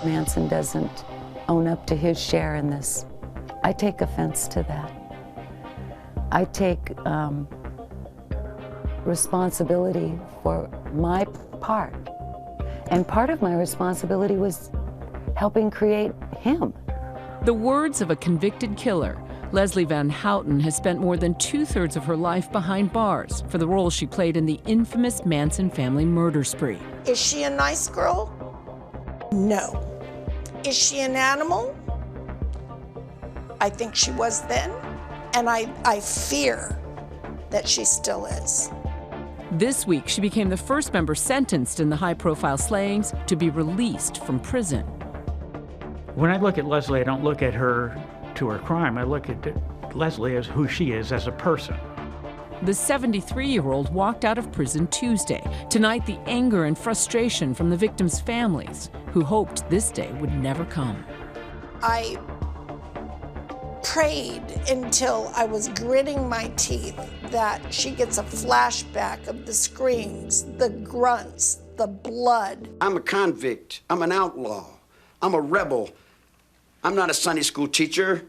Manson doesn't own up to his share in this. I take offense to that. I take responsibility for my part. And part of my responsibility was helping create him. The words of a convicted killer, Leslie Van Houten has spent more than 2/3 of her life behind bars for the role she played in the infamous Manson family murder spree. Is she a nice girl? No. Is she an animal? I think she was then, and I fear that she still is. This week, she became the first member sentenced in the high-profile slayings to be released from prison. When I look at Leslie, I don't look at her to her crime. I look at Leslie as who she is as a person. The 73-year-old walked out of prison Tuesday. Tonight, the anger and frustration from the victims' families, who hoped this day would never come. I prayed until I was gritting my teeth that she gets a flashback of the screams, the grunts, the blood. I'm a convict. I'm an outlaw. I'm a rebel. I'm not a Sunday school teacher.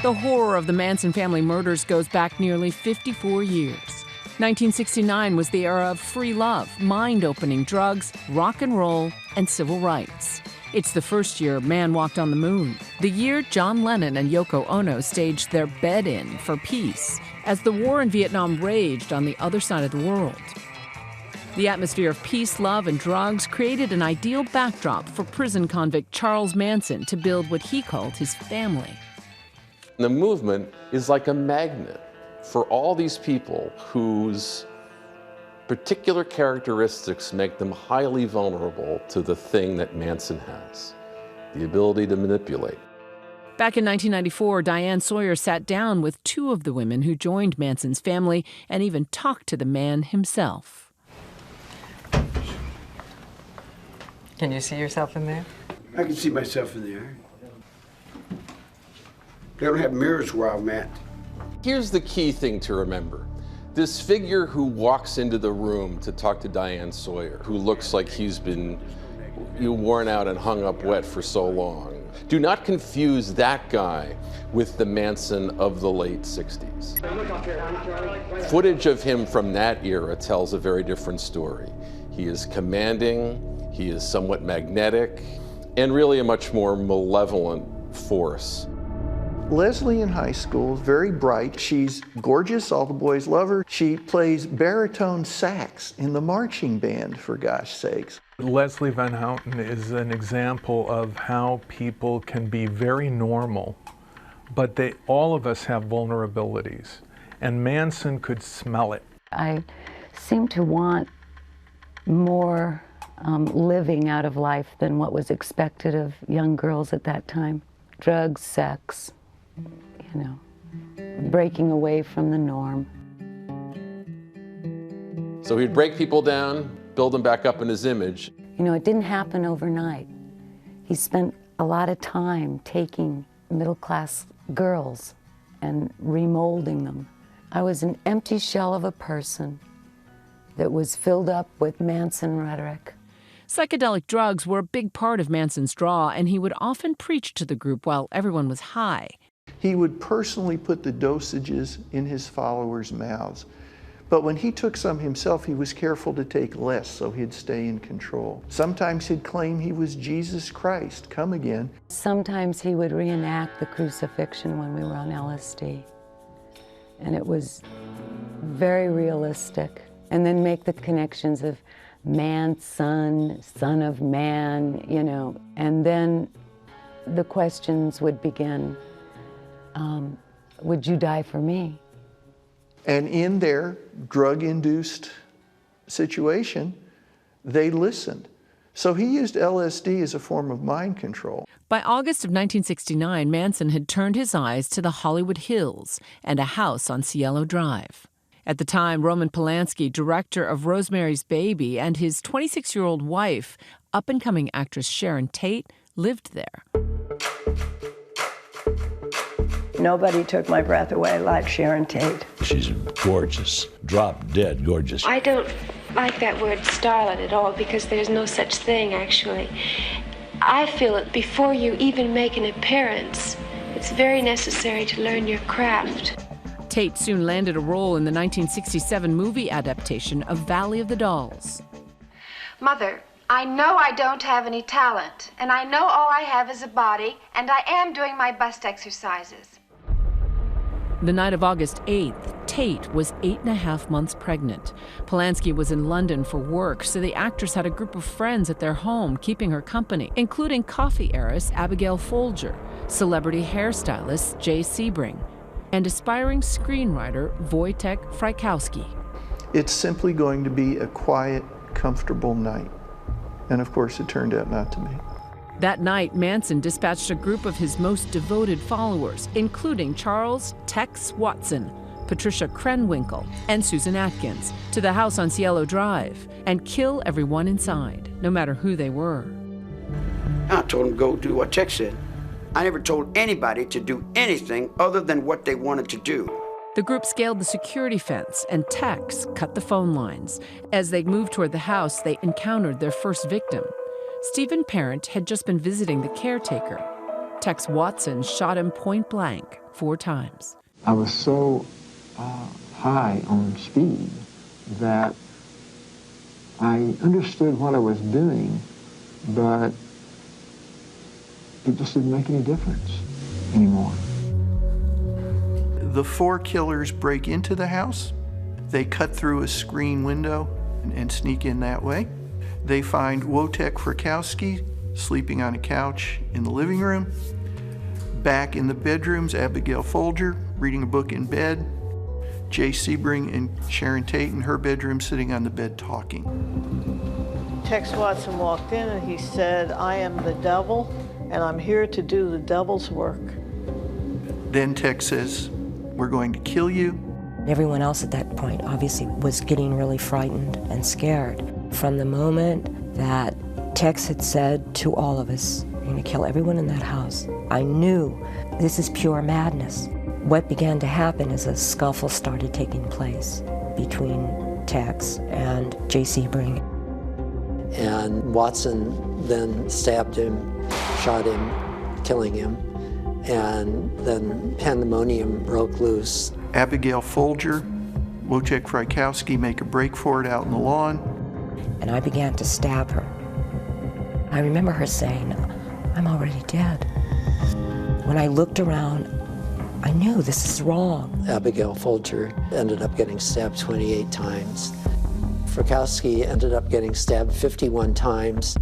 The horror of the Manson family murders goes back nearly 54 years. 1969 was the era of free love, mind-opening drugs, rock and roll, and civil rights. It's the first year man walked on the moon. The year John Lennon and Yoko Ono staged their bed-in for peace as the war in Vietnam raged on the other side of the world. The atmosphere of peace, love, and drugs created an ideal backdrop for prison convict Charles Manson to build what he called his family. The movement is like a magnet for all these people whose particular characteristics make them highly vulnerable to the thing that Manson has, the ability to manipulate. Back in 1994, Diane Sawyer sat down with two of the women who joined Manson's family and even talked to the man himself. Can you see yourself in there? I can see myself in there. They don't have mirrors where I'm at. Here's the key thing to remember. This figure who walks into the room to talk to Diane Sawyer, who looks like he's been worn out and hung up wet for so long. Do not confuse that guy with the Manson of the late 60s. Footage of him from that era tells a very different story. He is commanding, he is somewhat magnetic, and really a much more malevolent force. Leslie in high school is very bright. She's gorgeous, all the boys love her. She plays baritone sax in the marching band, for gosh sakes. Leslie Van Houten is an example of how people can be very normal, but all of us have vulnerabilities, and Manson could smell it. I seem to want more living out of life than what was expected of young girls at that time. Drugs, sex, you know, breaking away from the norm. So he'd break people down, build them back up in his image. You know, it didn't happen overnight. He spent a lot of time taking middle-class girls and remolding them. I was an empty shell of a person that was filled up with Manson rhetoric. Psychedelic drugs were a big part of Manson's draw, and he would often preach to the group while everyone was high. He would personally put the dosages in his followers' mouths. But when he took some himself, he was careful to take less so he'd stay in control. Sometimes he'd claim he was Jesus Christ, come again. Sometimes he would reenact the crucifixion when we were on LSD. And it was very realistic. And then make the connections of man, son, son of man, you know. And then the questions would begin, would you die for me? And in their drug-induced situation, they listened. So he used LSD as a form of mind control. By August of 1969, Manson had turned his eyes to the Hollywood Hills and a house on Cielo Drive. At the time, Roman Polanski, director of Rosemary's Baby, and his 26-year-old wife, up-and-coming actress Sharon Tate, lived there. Nobody took my breath away like Sharon Tate. She's gorgeous, drop-dead gorgeous. I don't like that word starlet at all, because there's no such thing, actually. I feel that before you even make an appearance, it's very necessary to learn your craft. Tate soon landed a role in the 1967 movie adaptation of Valley of the Dolls. Mother, I know I don't have any talent, and I know all I have is a body, and I am doing my bust exercises. The night of August 8th, Tate was 8.5 months pregnant. Polanski was in London for work, so the actress had a group of friends at their home keeping her company, including coffee heiress Abigail Folger, celebrity hairstylist Jay Sebring, and aspiring screenwriter Wojtek Frykowski. It's simply going to be a quiet, comfortable night. And of course, it turned out not to be. That night, Manson dispatched a group of his most devoted followers, including Charles Tex Watson, Patricia Krenwinkel, and Susan Atkins, to the house on Cielo Drive and kill everyone inside, no matter who they were. I told them go do what Tex said. I never told anybody to do anything other than what they wanted to do. The group scaled the security fence, and Tex cut the phone lines. As they moved toward the house, they encountered their first victim. Stephen Parent had just been visiting the caretaker. Tex Watson shot him point blank 4 times. I was so high on speed that I understood what I was doing, but it just didn't make any difference anymore. The 4 killers break into the house. They cut through a screen window and sneak in that way. They find Wojtek Frykowski sleeping on a couch in the living room. Back in the bedrooms, Abigail Folger reading a book in bed. Jay Sebring and Sharon Tate in her bedroom sitting on the bed talking. Tex Watson walked in and he said, "I am the devil and I'm here to do the devil's work." Then Tex says, "We're going to kill you." Everyone else at that point obviously was getting really frightened and scared. From the moment that Tex had said to all of us, "You're going to kill everyone in that house," I knew this is pure madness. What began to happen is a scuffle started taking place between Tex and Jay Sebring. And Watson then stabbed him, shot him, killing him, and then pandemonium broke loose. Abigail Folger, Wojtek Frykowski make a break for it out in the lawn. And I began to stab her. I remember her saying, "I'm already dead." When I looked around, I knew this is wrong. Abigail Folger ended up getting stabbed 28 times. Frykowski ended up getting stabbed 51 times.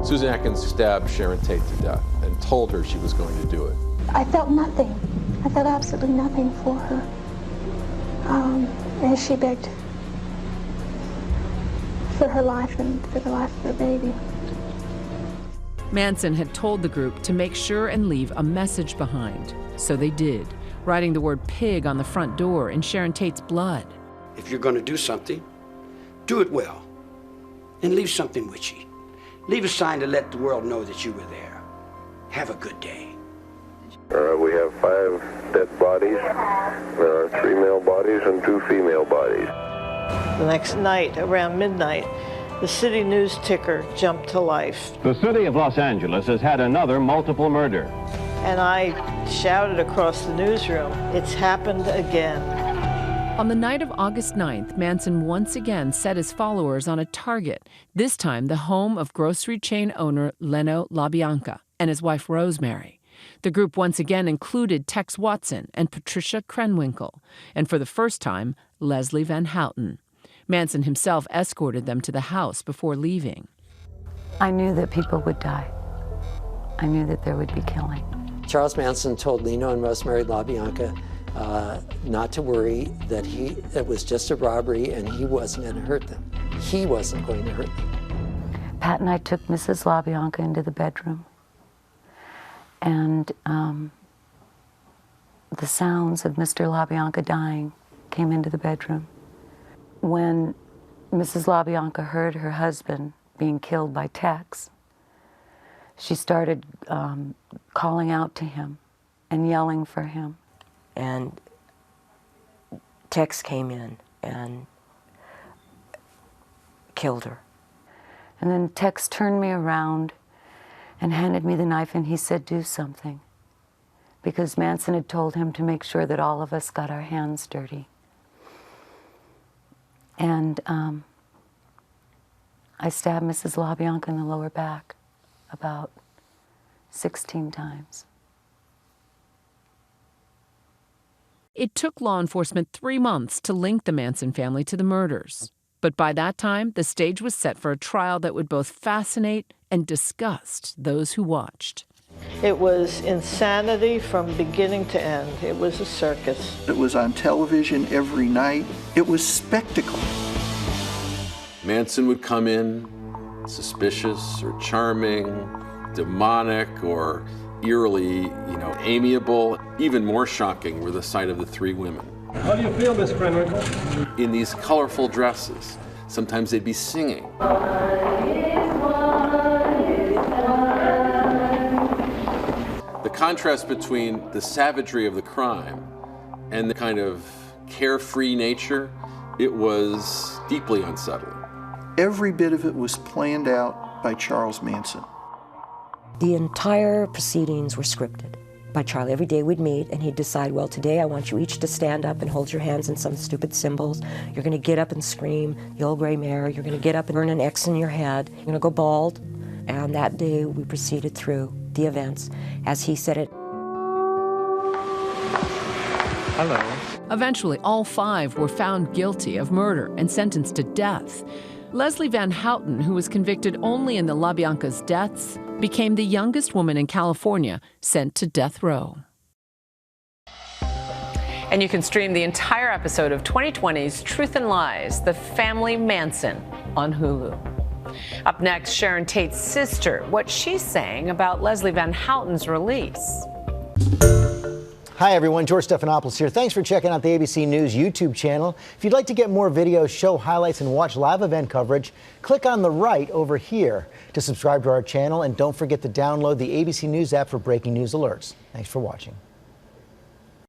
Susan Atkins stabbed Sharon Tate to death and told her she was going to do it. I felt nothing. I felt absolutely nothing for her. As she begged for her life and for the life of her baby. Manson had told the group to make sure and leave a message behind. So they did, writing the word pig on the front door in Sharon Tate's blood. If you're going to do something, do it well. And leave something with you. Leave a sign to let the world know that you were there. Have a good day. We have 5 dead bodies. There are 3 male bodies and 2 female bodies. The next night, around midnight, the city news ticker jumped to life. The city of Los Angeles has had another multiple murder. And I shouted across the newsroom, "It's happened again." On the night of August 9th, Manson once again set his followers on a target, this time the home of grocery chain owner Leno LaBianca and his wife Rosemary. The group once again included Tex Watson and Patricia Krenwinkel, and for the first time, Leslie Van Houten. Manson himself escorted them to the house before leaving. I knew that people would die. I knew that there would be killing. Charles Manson told Leno and Rosemary LaBianca not to worry, that it was just a robbery and he wasn't going to hurt them. He wasn't going to hurt them. Pat and I took Mrs. LaBianca into the bedroom. And the sounds of Mr. LaBianca dying came into the bedroom. When Mrs. LaBianca heard her husband being killed by Tex, she started calling out to him and yelling for him. And Tex came in and killed her. And then Tex turned me around and handed me the knife, and he said, do something. Because Manson had told him to make sure that all of us got our hands dirty. And I stabbed Mrs. LaBianca in the lower back about 16 times. It took law enforcement 3 months to link the Manson family to the murders. But by that time, the stage was set for a trial that would both fascinate and disgust those who watched. It was insanity from beginning to end. It was a circus. It was on television every night. It was spectacle. Manson would come in suspicious or charming, demonic or eerily, amiable. Even more shocking were the sight of the 3 women. How do you feel, Miss Krenwinkel? In these colorful dresses. Sometimes they'd be singing. The contrast between the savagery of the crime and the kind of carefree nature, it was deeply unsettling. Every bit of it was planned out by Charles Manson. The entire proceedings were scripted by Charlie. Every day we'd meet and he'd decide, well, today I want you each to stand up and hold your hands in some stupid symbols. You're going to get up and scream, the old gray mare. You're going to get up and burn an X in your head. You're going to go bald. And that day we proceeded through the events as he said it. Hello. Eventually, all 5 were found guilty of murder and sentenced to death. Leslie Van Houten, who was convicted only in the LaBianca's deaths, became the youngest woman in California sent to death row. And you can stream the entire episode of 2020's Truth and Lies, The Family Manson, on Hulu. Up next, Sharon Tate's sister, what she's saying about Leslie Van Houten's release. Hi, everyone. George Stephanopoulos here. Thanks for checking out the ABC News YouTube channel. If you'd like to get more videos, show highlights, and watch live event coverage, click on the right over here to subscribe to our channel. And don't forget to download the ABC News app for breaking news alerts. Thanks for watching.